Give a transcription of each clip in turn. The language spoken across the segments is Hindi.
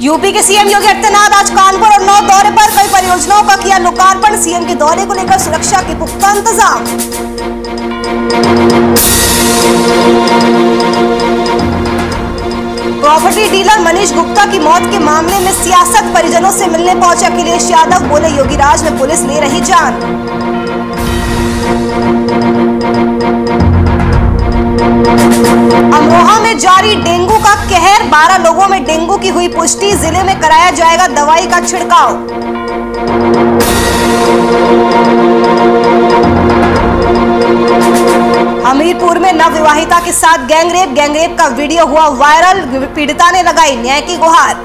यूपी के सीएम योगी आदित्यनाथ आज कानपुर और नौ दौरे पर कई परियोजनाओं का किया लोकार्पण। सीएम के दौरे को लेकर सुरक्षा के पुख्ता इंतजाम। प्रॉपर्टी डीलर मनीष गुप्ता की मौत के मामले में सियासत, परिजनों से मिलने पहुंचे अखिलेश यादव, बोले योगीराज में पुलिस ले रही जान। अमरोहा में जारी डेंगू का कहर, 12 लोगों में डेंगू की हुई पुष्टि, जिले में कराया जाएगा दवाई का छिड़काव। हमीरपुर में नवविवाहिता के साथ गैंगरेप का वीडियो हुआ वायरल, पीड़िता ने लगाई न्याय की गुहार।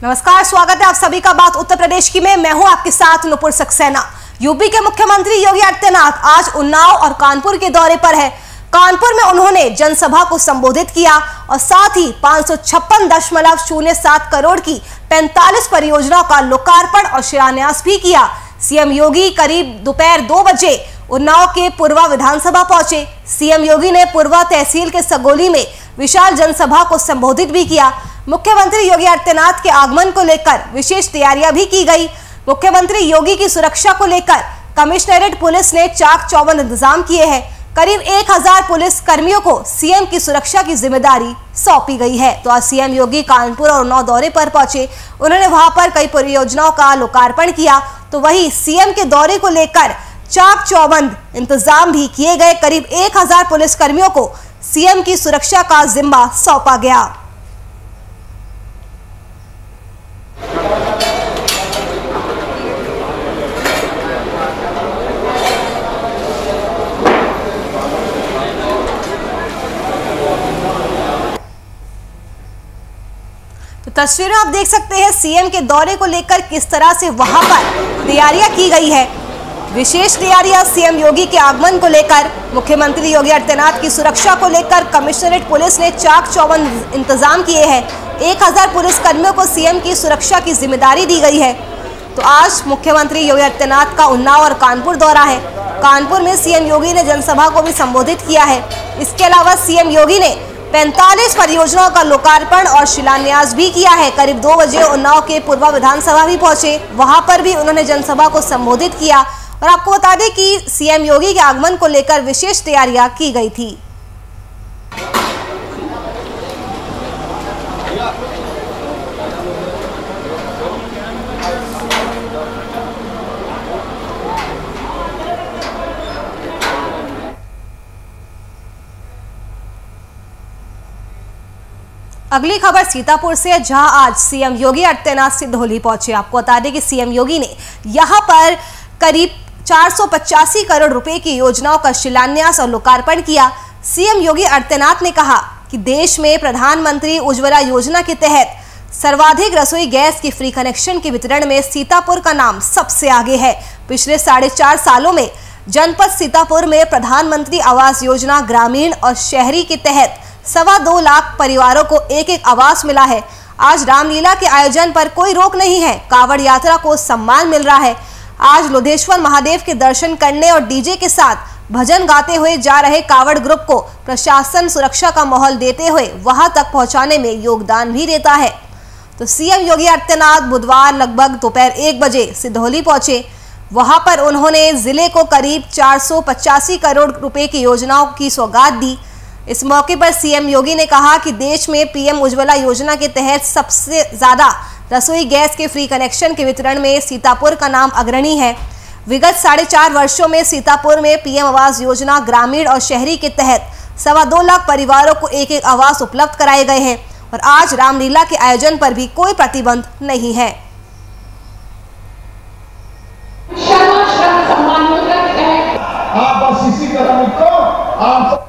नमस्कार, स्वागत है आप सभी का बात उत्तर प्रदेश की में। मैं हूं आपके साथ नुपुर सक्सेना। यूपी के मुख्यमंत्री योगी आदित्यनाथ आज उन्नाव और कानपुर के दौरे पर है। कानपुर में उन्होंने जनसभा को संबोधित किया और साथ ही 556.07 करोड़ की 45 परियोजनाओं का लोकार्पण और शिलान्यास भी किया। सीएम योगी करीब दोपहर 2 बजे उन्नाव के पुरवा विधानसभा पहुंचे। सीएम योगी ने पुरवा तहसील के सगोली में विशाल जनसभा को संबोधित भी किया। मुख्यमंत्री योगी आदित्यनाथ के आगमन को लेकर विशेष तैयारियां भी की गई। मुख्यमंत्री योगी की सुरक्षा को लेकर कमिश्नरेट पुलिस ने चाक चौबंद इंतजाम किए हैं। करीब 1000 पुलिस कर्मियों को सीएम की सुरक्षा की जिम्मेदारी सौंपी गई है। तो आज सीएम योगी कानपुर और उन्नाव दौरे पर पहुंचे। उन्होंने वहां पर कई परियोजनाओं का लोकार्पण किया। तो वहीं सीएम के दौरे को लेकर चाक चौबंद इंतजाम भी किए गए। करीब 1000 पुलिस कर्मियों को सीएम की सुरक्षा का जिम्मा सौंपा गया। तो तस्वीरें आप देख सकते हैं सीएम के दौरे को लेकर किस तरह से वहां पर तैयारियां की गई है। विशेष तैयारियां सीएम योगी के आगमन को लेकर, मुख्यमंत्री योगी आदित्यनाथ की सुरक्षा को लेकर कमिश्नरेट पुलिस ने चाक चौबंद इंतजाम किए हैं। 1000 पुलिस कर्मियों को सीएम की सुरक्षा की जिम्मेदारी दी गई है। तो आज मुख्यमंत्री योगी आदित्यनाथ का उन्नाव और कानपुर दौरा है। कानपुर में सीएम योगी ने जनसभा को भी संबोधित किया है। इसके अलावा सीएम योगी ने 45 परियोजनाओं का लोकार्पण और शिलान्यास भी किया है। करीब 2 बजे उन्नाव के पुरवा विधानसभा भी पहुंचे। वहां पर भी उन्होंने जनसभा को संबोधित किया। और आपको बता दें कि सीएम योगी के आगमन को लेकर विशेष तैयारियां की गई थी। अगली खबर सीतापुर से, जहां आज सीएम योगी आदित्यनाथ सिधौली पहुंचे। आपको बता दें कि सीएम योगी ने यहां पर करीब 485 करोड़ रुपए की योजनाओं का शिलान्यास और लोकार्पण किया। सीएम योगी आदित्यनाथ ने कहा कि देश में प्रधानमंत्री उज्ज्वला योजना के तहत सर्वाधिक रसोई गैस की फ्री कनेक्शन के वितरण में सीतापुर का नाम सबसे आगे है। पिछले 4.5 सालों में जनपद सीतापुर में प्रधानमंत्री आवास योजना ग्रामीण और शहरी के तहत 2.25 लाख परिवारों को एक आवास मिला है। आज रामलीला के आयोजन पर कोई रोक नहीं है। कावड़ यात्रा को सम्मान मिल रहा है। आज लोधेश्वर महादेव के दर्शन करने और डीजे के साथ भजन गाते हुए जा रहे कावड़ ग्रुप को प्रशासन सुरक्षा का माहौल देते हुए वहां तक पहुंचाने में योगदान भी देता है। तो सीएम योगी आदित्यनाथ बुधवार लगभग दोपहर 1 बजे सिधौली पहुंचे। वहां पर उन्होंने जिले को करीब 485 करोड़ रुपए की योजनाओं की सौगात दी। इस मौके पर सीएम योगी ने कहा कि देश में पीएम उज्ज्वला योजना के तहत सबसे ज्यादा रसोई गैस के फ्री कनेक्शन के वितरण में सीतापुर का नाम अग्रणी है। विगत 4.5 वर्षों में सीतापुर में पीएम आवास योजना ग्रामीण और शहरी के तहत 2.25 लाख परिवारों को एक आवास उपलब्ध कराए गए हैं। और आज रामलीला के आयोजन पर भी कोई प्रतिबंध नहीं है। आप बस इसी कदम को आप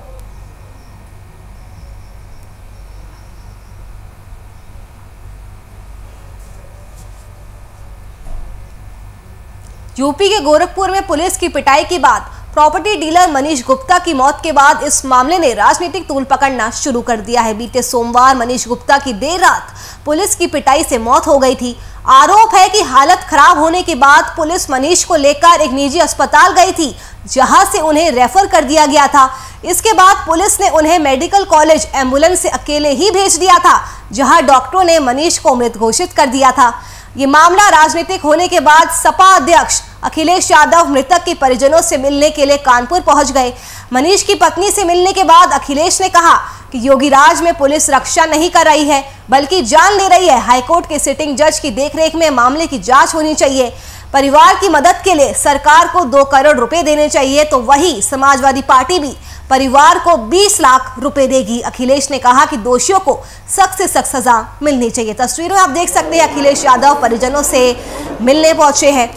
यूपी के गोरखपुर में पुलिस की पिटाई के बाद प्रॉपर्टी डीलर मनीष गुप्ता की मौत के बाद इस मामले ने राजनीतिक तूल पकड़ना शुरू कर दिया है। बीते सोमवार मनीष गुप्ता की देर रात पुलिस की पिटाई से मौत हो गई थी। आरोप है कि हालत खराब होने के बाद पुलिस मनीष को लेकर एक निजी अस्पताल गई थी, जहां से उन्हें रेफर कर दिया गया था। इसके बाद पुलिस ने उन्हें मेडिकल कॉलेज एम्बुलेंस से अकेले ही भेज दिया था, जहां डॉक्टरों ने मनीष को मृत घोषित कर दिया था। ये मामला राजनीतिक होने के बाद सपा अध्यक्ष अखिलेश यादव मृतक के परिजनों से मिलने के लिए कानपुर पहुंच गए। मनीष की पत्नी से मिलने के बाद अखिलेश ने कहा कि योगीराज में पुलिस रक्षा नहीं कर रही है, बल्कि जान ले रही है। हाईकोर्ट के सिटिंग जज की देखरेख में मामले की जांच होनी चाहिए। परिवार की मदद के लिए सरकार को 2 करोड़ रुपए देने चाहिए, तो वही समाजवादी पार्टी भी परिवार को 20 लाख रुपए देगी। अखिलेश ने कहा कि दोषियों को सख्त से सख्त सजा मिलनी चाहिए। तस्वीरों में आप देख सकते हैं अखिलेश यादव परिजनों से मिलने पहुंचे हैं।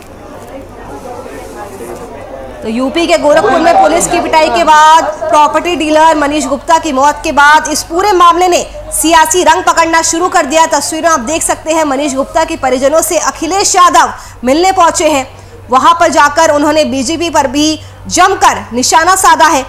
तो यूपी के गोरखपुर में पुलिस की पिटाई के बाद प्रॉपर्टी डीलर मनीष गुप्ता की मौत के बाद इस पूरे मामले ने सियासी रंग पकड़ना शुरू कर दिया। तस्वीरों आप देख सकते हैं मनीष गुप्ता के परिजनों से अखिलेश यादव मिलने पहुंचे हैं। वहां पर जाकर उन्होंने बीजेपी पर भी जमकर निशाना साधा है।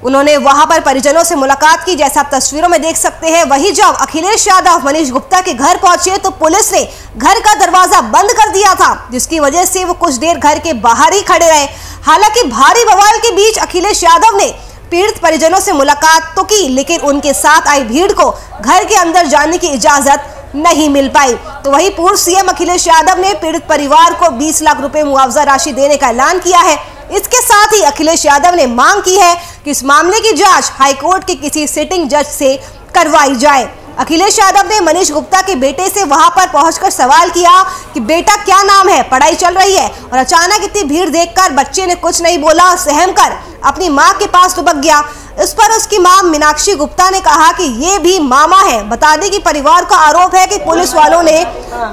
उन्होंने वहां पर परिजनों से मुलाकात की, जैसा आप तस्वीरों में देख सकते हैं। वही जब अखिलेश यादव मनीष गुप्ता के घर पहुंचे तो पुलिस ने घर का दरवाजा बंद कर दिया था, जिसकी वजह से वो कुछ देर घर के बाहर ही खड़े रहे। हालांकि भारी बवाल के बीच अखिलेश यादव ने पीड़ित परिजनों से मुलाकात तो की, लेकिन उनके साथ आई भीड़ को घर के अंदर जाने की इजाजत नहीं मिल पाई। तो वही पूर्व सीएम अखिलेश यादव ने पीड़ित परिवार को 20 लाख रुपए मुआवजा राशि देने का ऐलान किया है। इसके साथ ही अखिलेश यादव ने मांग की है कि इस मामले की जांच हाईकोर्ट के किसी सिटिंग जज से करवाई जाए। अखिलेश यादव ने मनीष गुप्ता के बेटे से वहां पर पहुंचकर सवाल किया कि बेटा क्या नाम है, पढ़ाई चल रही है? और अचानक इतनी भीड़ देखकर बच्चे ने कुछ नहीं बोला, सहम कर अपनी मां के पास दुबक गया। इस पर उसकी मां मीनाक्षी गुप्ता ने कहा कि ये भी मामा है। बता दें कि परिवार का आरोप है कि पुलिस वालों ने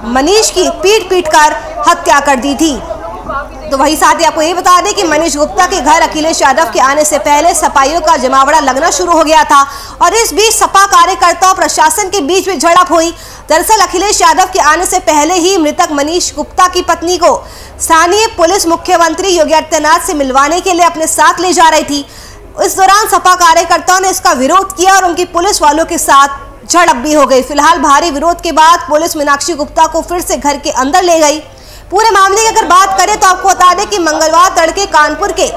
मनीष की पीट कर हत्या कर दी थी। तो वही साथ ही आपको ये बता दें कि मनीष गुप्ता के घर अखिलेश यादव के आने से पहले सपाइयों का जमावड़ा लगना शुरू हो गया था और इस बीच सपा कार्यकर्ता और प्रशासन के बीच में झड़प हुई। दरअसल अखिलेश यादव के आने से पहले ही मृतक मनीष गुप्ता की पत्नी को स्थानीय पुलिस मुख्यमंत्री योगी आदित्यनाथ से मिलवाने के लिए अपने साथ ले जा रही थी। इस दौरान सपा कार्यकर्ताओं ने इसका विरोध किया और उनकी पुलिस वालों के साथ झड़प भी हो गई। फिलहाल भारी विरोध के बाद पुलिस मीनाक्षी गुप्ता को फिर से घर के अंदर ले गई। पूरे मामले की अगर बात करें तो आपको बता दें कि मंगलवार तड़के कानपुर के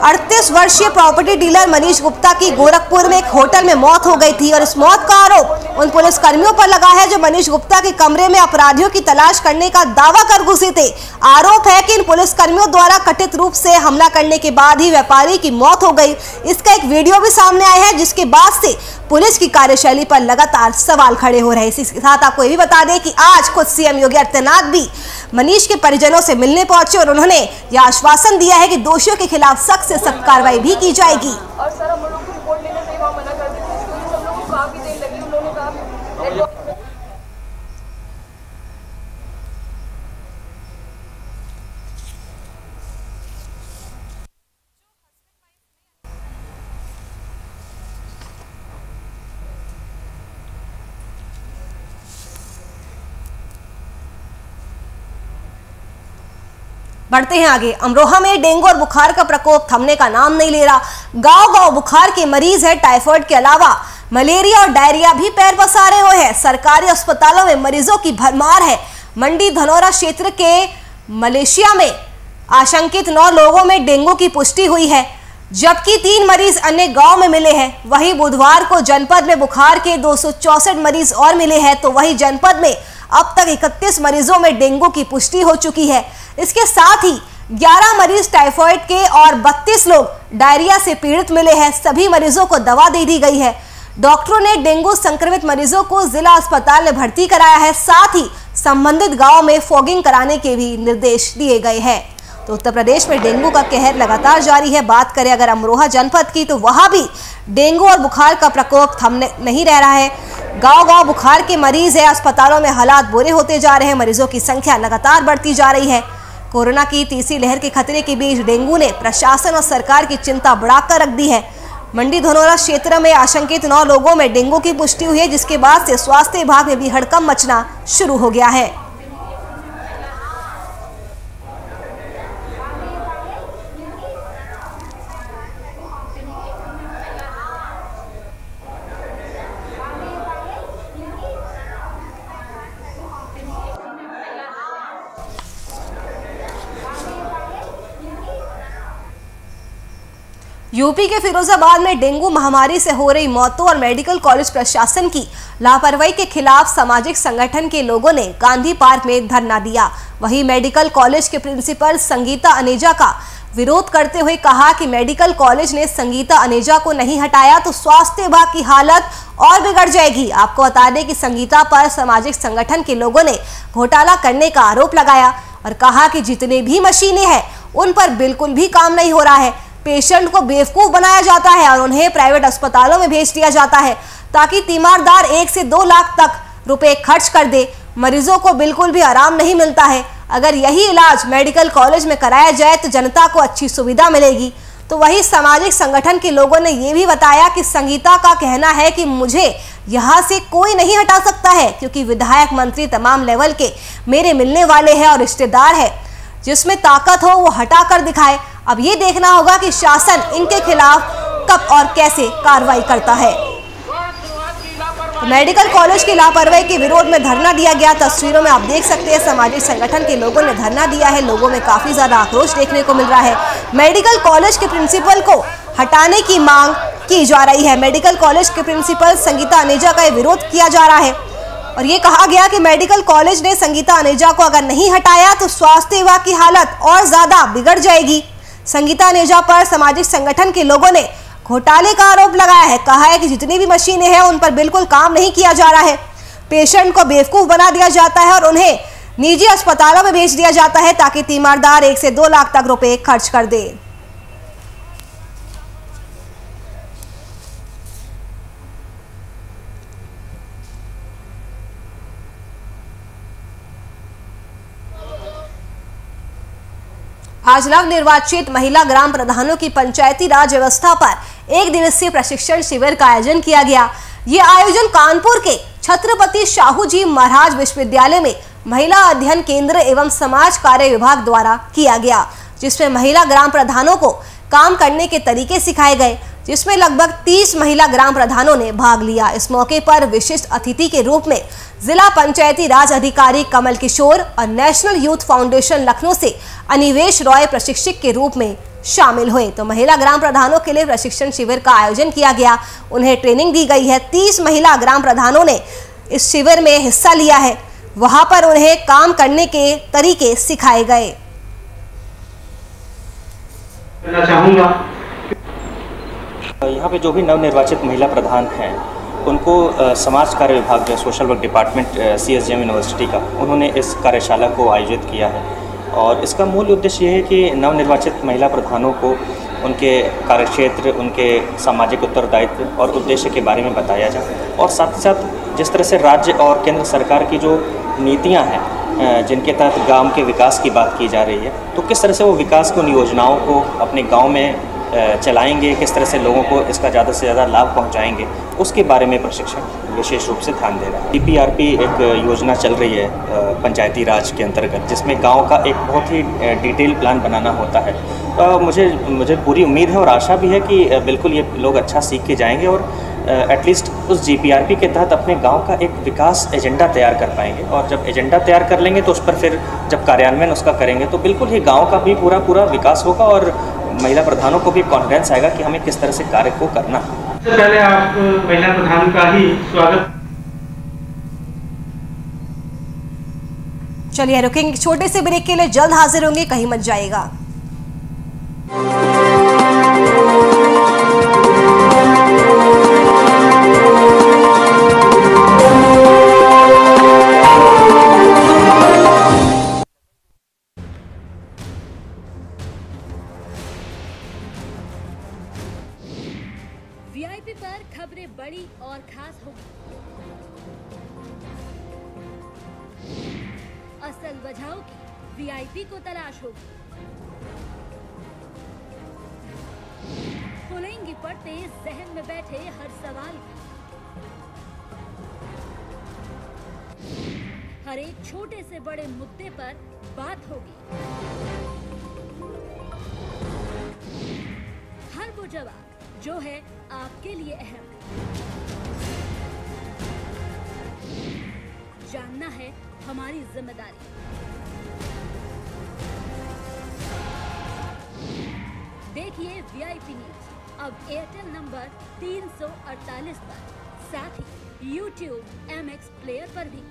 38 वर्षीय प्रॉपर्टी डीलर मनीष गुप्ता की गोरखपुर में एक होटल में मौत हो गई थी और इस मौत का आरोप उन पुलिसकर्मियों पर लगा है जो मनीष गुप्ता के कमरे में अपराधियों की तलाश करने का दावा कर घुसे थे। आरोप है कि इन पुलिसकर्मियों द्वारा कथित रूप से हमला करने के बाद ही व्यापारी की मौत हो गई। इसका एक वीडियो भी सामने आया है, जिसके बाद से पुलिस की कार्यशैली पर लगातार सवाल खड़े हो रहे हैं। इसी के साथ आपको ये भी बता दें कि आज खुद सीएम योगी आदित्यनाथ भी मनीष के परिजनों से मिलने पहुंचे और उन्होंने यह आश्वासन दिया है कि दोषियों के खिलाफ सख्त से सख्त कार्रवाई भी की जाएगी। और सर हम लोग को रिपोर्ट लेने से वहाँ मना कर देते हैं, क्योंकि सब लोगों को काफी देर लगी। उन्होंने कहा बढ़ते हैं आगे। अमरोहा में डेंगू और बुखार का प्रकोप थमने का नाम नहीं ले रहा। गांव-गांव बुखार के मरीज है। टाइफाइड के अलावा मलेरिया और डायरिया भी पैर पसारे हुए हैं। सरकारी अस्पतालों में मरीजों की भरमार है। मंडी धनौरा क्षेत्र के मलेशिया में आशंकित 9 लोगों में डेंगू की पुष्टि हुई है, जबकि 3 मरीज अन्य गांव में मिले हैं। वहीं बुधवार को जनपद में बुखार के 264 मरीज और मिले हैं। तो वहीं जनपद में अब तक 31 मरीजों में डेंगू की पुष्टि हो चुकी है। इसके साथ ही 11 मरीज टाइफाइड के और 32 लोग डायरिया से पीड़ित मिले हैं। सभी मरीजों को दवा दे दी गई है। डॉक्टरों ने डेंगू संक्रमित मरीजों को जिला अस्पताल में भर्ती कराया है। साथ ही संबंधित गांव में फॉगिंग कराने के भी निर्देश दिए गए हैं। तो उत्तर प्रदेश में डेंगू का कहर लगातार जारी है। बात करें अगर अमरोहा जनपद की, तो वहां भी डेंगू और बुखार का प्रकोप थमने नहीं रह रहा है। गांव-गांव बुखार के मरीज है। अस्पतालों में हालात बुरे होते जा रहे हैं। मरीजों की संख्या लगातार बढ़ती जा रही है। कोरोना की तीसरी लहर के खतरे के बीच डेंगू ने प्रशासन और सरकार की चिंता बढ़ाकर रख दी है। मंडी धनौरा क्षेत्र में आशंकित 9 लोगों में डेंगू की पुष्टि हुई है, जिसके बाद से स्वास्थ्य विभाग में भी हड़कंप मचना शुरू हो गया है। यूपी के फिरोजाबाद में डेंगू महामारी से हो रही मौतों और मेडिकल कॉलेज प्रशासन की लापरवाही के खिलाफ सामाजिक संगठन के लोगों ने गांधी पार्क में धरना दिया। वहीं मेडिकल कॉलेज के प्रिंसिपल संगीता अनेजा का विरोध करते हुए कहा कि मेडिकल कॉलेज ने संगीता अनेजा को नहीं हटाया तो स्वास्थ्य विभाग की हालत और बिगड़ जाएगी। आपको बता दें कि संगीता पर सामाजिक संगठन के लोगों ने घोटाला करने का आरोप लगाया और कहा कि जितने भी मशीनें हैं उन पर बिल्कुल भी काम नहीं हो रहा है। पेशेंट को बेवकूफ बनाया जाता है और उन्हें प्राइवेट अस्पतालों में भेज दिया जाता है ताकि तीमारदार 1 से 2 लाख तक रुपए खर्च कर दे। मरीजों को बिल्कुल भी आराम नहीं मिलता है। अगर यही इलाज मेडिकल कॉलेज में कराया जाए तो जनता को अच्छी सुविधा मिलेगी। तो वही सामाजिक संगठन के लोगों ने ये भी बताया कि संगीता का कहना है कि मुझे यहाँ से कोई नहीं हटा सकता है क्योंकि विधायक मंत्री तमाम लेवल के मेरे मिलने वाले हैं और रिश्तेदार है। जिसमें ताकत हो वो हटा कर दिखाए। अब ये देखना होगा कि शासन इनके खिलाफ कब और कैसे कार्रवाई करता है। मेडिकल कॉलेज की लापरवाही के विरोध में धरना दिया गया। तस्वीरों में आप देख सकते हैं सामाजिक संगठन के लोगों ने धरना दिया है। लोगों में काफी ज्यादा आक्रोश देखने को मिल रहा है। मेडिकल कॉलेज के प्रिंसिपल को हटाने की मांग की जा रही है। मेडिकल कॉलेज के प्रिंसिपल संगीता अनेजा का विरोध किया जा रहा है और ये कहा गया कि मेडिकल कॉलेज ने संगीता अनेजा को अगर नहीं हटाया तो स्वास्थ्य विभाग की हालत और ज्यादा बिगड़ जाएगी। संगीता अनेजा पर सामाजिक संगठन के लोगों ने घोटाले का आरोप लगाया है। कहा है कि जितनी भी मशीनें हैं उन पर बिल्कुल काम नहीं किया जा रहा है। पेशेंट को बेवकूफ बना दिया जाता है और उन्हें निजी अस्पतालों में भेज दिया जाता है ताकि तीमारदार 1 से 2 लाख तक रुपए खर्च कर दे। आज नवनिर्वाचित महिला ग्राम प्रधानों की पंचायती राज व्यवस्था पर 1 दिवसीय प्रशिक्षण शिविर का आयोजन किया गया। ये आयोजन कानपुर के छत्रपति शाहू जी महाराज विश्वविद्यालय में महिला अध्ययन केंद्र एवं समाज कार्य विभाग द्वारा किया गया, जिसमें महिला ग्राम प्रधानों को काम करने के तरीके सिखाए गए, जिसमें लगभग 30 महिला ग्राम प्रधानों ने भाग लिया। इस मौके पर विशिष्ट अतिथि के रूप में जिला पंचायती राज अधिकारी कमल किशोर और नेशनल यूथ फाउंडेशन लखनऊ से अनिवेश रॉय प्रशिक्षक के रूप में शामिल हुए। तो महिला ग्राम प्रधानों के लिए प्रशिक्षण शिविर का आयोजन किया गया। उन्हें ट्रेनिंग दी गई है। 30 महिला ग्राम प्रधानों ने इस शिविर में हिस्सा लिया है। वहां पर उन्हें काम करने के तरीके सिखाए गए। चाहूंगा यहाँ पे जो भी नवनिर्वाचित महिला प्रधान हैं उनको समाज कार्य विभाग जो social work department CSJM university का उन्होंने इस कार्यशाला को आयोजित किया है और इसका मूल उद्देश्य ये है कि नवनिर्वाचित महिला प्रधानों को उनके कार्यक्षेत्र, उनके सामाजिक उत्तरदायित्व और उद्देश्य के बारे में बताया जाए और साथ ही साथ जिस तरह से राज्य और केंद्र सरकार की जो नीतियाँ हैं जिनके तहत गांव के विकास की बात की जा रही है तो किस तरह से वो विकास को योजनाओं को अपने गाँव में चलाएंगे, किस तरह से लोगों को इसका ज़्यादा से ज़्यादा लाभ पहुंचाएंगे, उसके बारे में प्रशिक्षण विशेष रूप से ध्यान दे रहा है। DPRP एक योजना चल रही है पंचायती राज के अंतर्गत जिसमें गांव का एक बहुत ही डिटेल प्लान बनाना होता है। तो मुझे पूरी उम्मीद है और आशा भी है कि बिल्कुल ये लोग अच्छा सीख के जाएंगे और एटलीस्ट उस GPRP के तहत अपने गाँव का एक विकास एजेंडा तैयार कर पाएंगे और जब एजेंडा तैयार कर लेंगे तो उस पर फिर जब कार्यान्वयन उसका करेंगे तो बिल्कुल ही गाँव का भी पूरा विकास होगा और महिला प्रधानों को भी कॉन्फिडेंस आएगा कि हमें किस तरह से कार्य को करना है। सबसे पहले आप महिला प्रधान का ही स्वागत। चलिए रुकेंगे छोटे से ब्रेक के लिए, जल्द हाजिर होंगे, कहीं मत जाइएगा। VIP पर खबरें बड़ी और खास होगी। असल वजहों की VIP को तलाश होगी। खुलेंगी पड़ते जहन में बैठे हर सवाल की। हर एक छोटे से बड़े मुद्दे पर बात होगी। हर वो जवाब जो है आपके लिए अहम। जानना है हमारी जिम्मेदारी। देखिए VIP न्यूज़। अब एयरटेल नंबर 348 पर, साथ ही YouTube MX प्लेयर पर भी।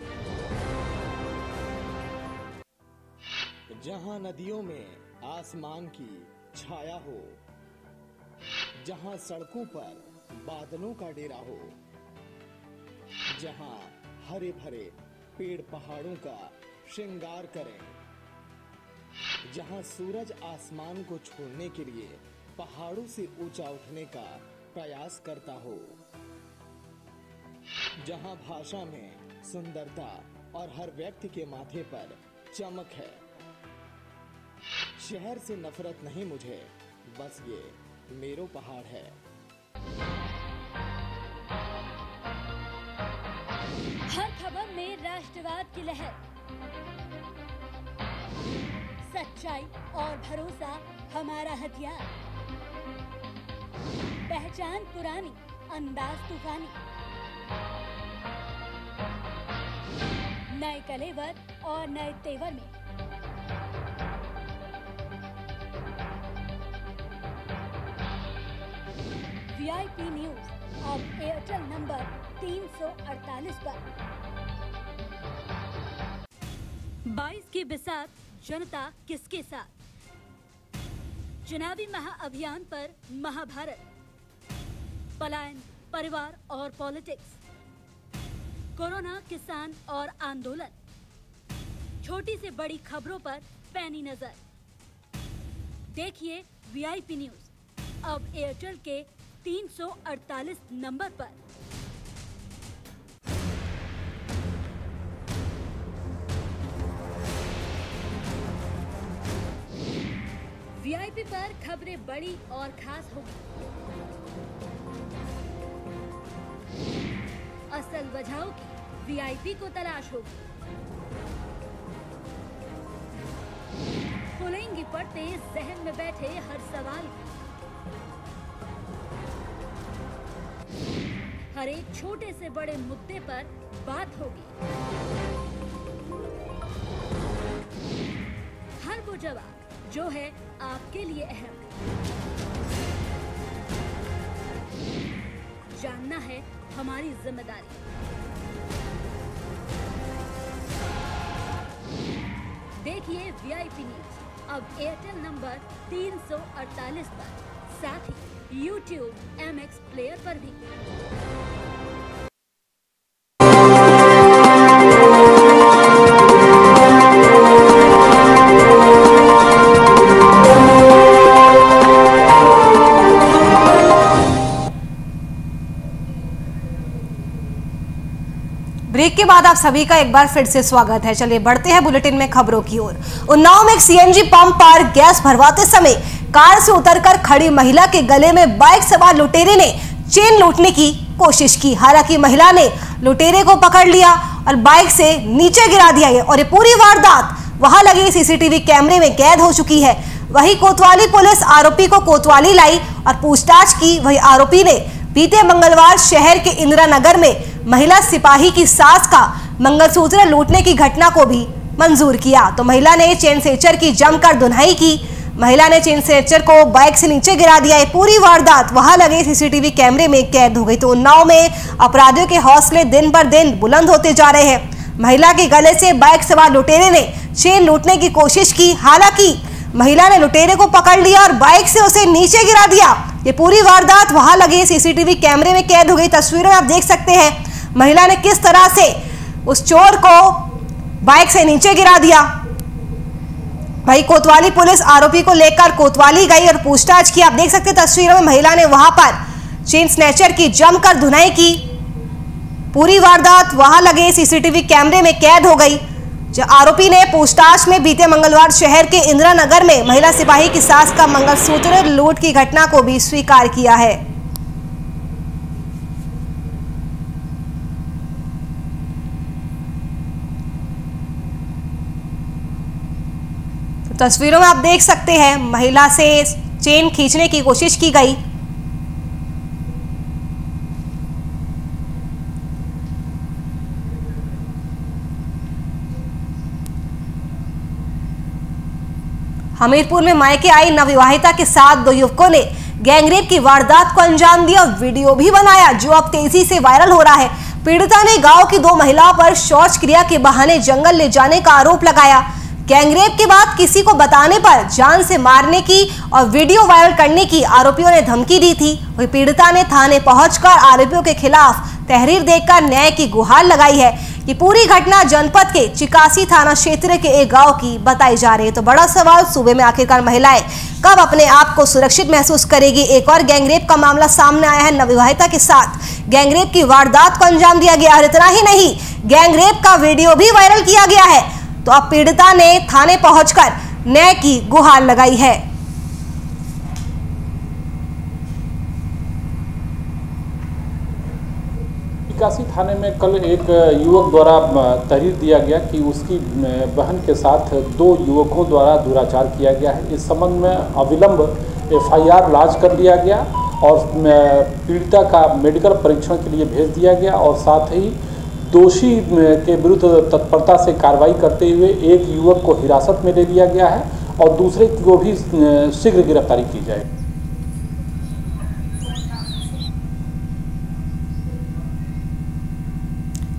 जहां नदियों में आसमान की छाया हो, जहां सड़कों पर बादलों का डेरा हो, जहां हरे भरे पेड़ पहाड़ों का श्रृंगार करें, जहां सूरज आसमान को छोड़ने के लिए पहाड़ों से ऊंचा उठने का प्रयास करता हो, जहां भाषा में सुंदरता और हर व्यक्ति के माथे पर चमक है। शहर से नफरत नहीं मुझे, बस ये मेरो पहाड़ है। हर खबर में राष्ट्रवाद की लहर, सच्चाई और भरोसा हमारा हथियार, पहचान पुरानी, अंदाज तूफानी, नए कलेवर और नए तेवर में। VIP न्यूज अब एयरटेल नंबर 348 पर। 22 की बिसात, जनता किसके साथ? चुनावी महाअभियान पर महाभारत, पलायन, परिवार और पॉलिटिक्स, कोरोना, किसान और आंदोलन, छोटी से बड़ी खबरों पर पैनी नजर। देखिए VIP न्यूज अब एयरटेल के 348 नंबर पर। VIP पर खबरें बड़ी और खास होगी, असल वजहों की VIP को तलाश होगी, खुलेंगी पड़ते जहन में बैठे हर सवाल की, हर एक छोटे से बड़े मुद्दे पर बात होगी, हर वो जवाब जो है आपके लिए अहम। जानना है हमारी जिम्मेदारी। देखिए VIP न्यूज अब एयरटेल नंबर 348 पर, साथ ही YouTube MX प्लेयर पर भी। ब्रेक के बाद आप सभी का एक बार फिर से स्वागत है। चलिए बढ़ते हैं बुलेटिन में खबरों की ओर। उन्नाव में एक CNG पंप पर गैस भरवाते समय कार से उतरकर खड़ी महिला के गले में बाइक सवार लुटेरे ने चेन लूटने की कोशिश की। हालांकि महिला ने लुटेरे को पकड़ लिया और बाइक से नीचे गिरा दिया और ये पूरी वारदात वहां लगे CCTV कैमरे में कैद हो चुकी है। वही कोतवाली पुलिस आरोपी को कोतवाली लाई और पूछताछ की। वही आरोपी ने बीते मंगलवार शहर के इंदिरा नगर में महिला सिपाही की सास का मंगलसूत्र लूटने की घटना को भी मंजूर किया। तो महिला ने चेन स्नेचर की जमकर धुनाई की। महिला ने चेन स्नेचर को बाइक से नीचे गिरा दिया। ये पूरी वारदात वहां लगे CCTV कैमरे में कैद हो गई। तो उन्नाव में अपराधियों के हौसले दिन पर दिन बुलंद होते जा रहे हैं। महिला के गले से बाइक सवार लुटेरे ने चेन लूटने की कोशिश की। हालांकि महिला ने लुटेरे को पकड़ लिया और बाइक से उसे नीचे गिरा दिया। ये पूरी वारदात वहां लगे CCTV कैमरे में कैद हो गई। तस्वीरों में आप देख सकते हैं महिला ने किस तरह से उस चोर को बाइक से नीचे गिरा दिया। भाई कोतवाली पुलिस आरोपी को लेकर कोतवाली गई और पूछताछ की। आप देख सकते हैं तस्वीरों में महिला ने वहां पर चेन स्नेचर की जमकर धुनाई की। पूरी वारदात वहां लगे CCTV कैमरे में कैद हो गई। जो आरोपी ने पूछताछ में बीते मंगलवार शहर के इंदिरा नगर में महिला सिपाही की सास का मंगलसूत्र लूट की घटना को भी स्वीकार किया है। तो तस्वीरों में आप देख सकते हैं महिला से चेन खींचने की कोशिश की गई। हमीरपुर में मायके आई नवविवाहिता के साथ दो युवकों ने गैंगरेप की वारदात को अंजाम दिया, वीडियो भी बनाया जो अब तेजी से वायरल हो रहा है। पीड़िता ने गांव की 2 महिलाओं पर शौच क्रिया के बहाने जंगल ले जाने का आरोप लगाया। गैंगरेप के बाद किसी को बताने पर जान से मारने की और वीडियो वायरल करने की आरोपियों ने धमकी दी थी। वही पीड़िता ने थाने पहुंचकर आरोपियों के खिलाफ तहरीर देकर न्याय की गुहार लगाई है। ये पूरी घटना जनपद के चिकासी थाना क्षेत्र के एक गांव की बताई जा रही है। तो बड़ा सवाल, सूबे में आखिरकार महिलाएं कब अपने आप को सुरक्षित महसूस करेगी। एक और गैंगरेप का मामला सामने आया है। नवविवाहिता के साथ गैंगरेप की वारदात को अंजाम दिया गया और इतना ही नहीं, गैंगरेप का वीडियो भी वायरल किया गया है। तो अब पीड़िता ने थाने पहुंचकर न्याय की गुहार लगाई है। चिकासी थाने में कल एक युवक द्वारा तहरीर दिया गया कि उसकी बहन के साथ 2 युवकों द्वारा दुराचार किया गया है। इस संबंध में अविलंब FIR लॉन्च कर लिया गया और पीड़िता का मेडिकल परीक्षण के लिए भेज दिया गया और साथ ही दोषी के विरुद्ध तत्परता से कार्रवाई करते हुए एक युवक को हिरासत में ले लिया गया है और दूसरे को भी शीघ्र गिरफ्तारी की जाएगी।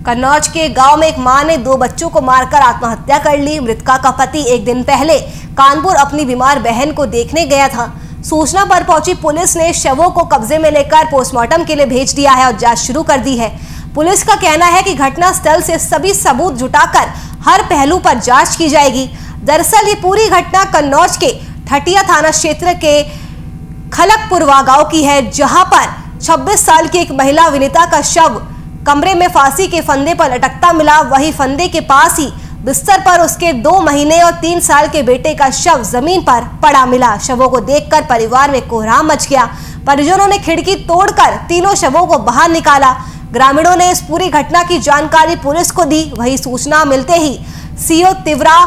कन्नौज के गांव में एक मां ने 2 बच्चों को मारकर आत्महत्या कर ली। मृतका का पति एक दिन पहले कानपुर अपनी बीमार बहन को देखने गया था। सूचना पर पहुंची पुलिस ने शवों को कब्जे में लेकर पोस्टमार्टम के लिए भेज दिया है और जांच शुरू कर दी है। पुलिस का कहना है कि घटनास्थल से सभी सबूत जुटाकर हर पहलू पर जांच की जाएगी। दरअसल ये पूरी घटना कन्नौज के ठटिया थाना क्षेत्र के खलकपुरवा गांव की है, जहां पर 26 साल की एक महिला विनीता का शव कमरे में फांसी के फंदे पर लटकता मिला। वही फंदे के पास ही बिस्तर पर उसके 2 महीने और 3 साल के बेटे का शव जमीन पर पड़ा मिला। शवों को देखकर परिवार में कोहराम मच गया। परिजनों ने खिड़की तोड़कर तीनों शवों को बाहर निकाला। ग्रामीणों ने इस पूरी घटना की जानकारी पुलिस को दी। वही सूचना मिलते ही CO तिवरा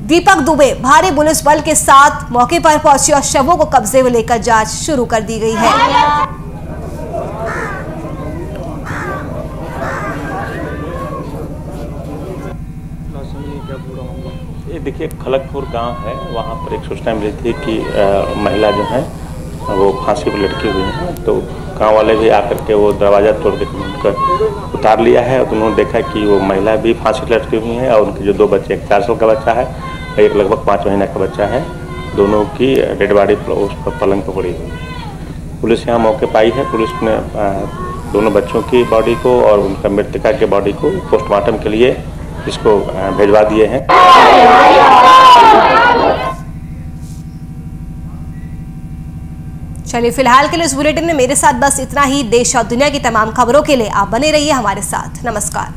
दीपक दुबे भारी पुलिस बल के साथ मौके पर पहुंचे और शवों को कब्जे में लेकर जांच शुरू कर दी गई है। ये देखिए, खलकपुर गांव है, वहाँ पर एक सूचना मिली थी कि महिला जो है वो फांसी पर लटकी हुई हैं। तो गांव वाले भी आकर के वो दरवाज़ा तोड़ के उतार लिया है और उन्होंने देखा कि वो महिला भी फांसी पर लटकी हुई है और उनके जो 2 बच्चे, एक 4 साल का बच्चा है और एक लगभग 5 महीने का बच्चा है, दोनों की डेड बॉडी उस पर पलंग पर पड़ी हुई है। पुलिस यहाँ मौके पर आई है। पुलिस ने दोनों बच्चों की बॉडी को और उनका मृतका की बॉडी को पोस्टमार्टम के लिए इसको भिजवा दिए हैं। चलिए, फिलहाल के लिए इस बुलेटिन में मेरे साथ बस इतना ही। देश और दुनिया की तमाम खबरों के लिए आप बने रहिए हमारे साथ। नमस्कार।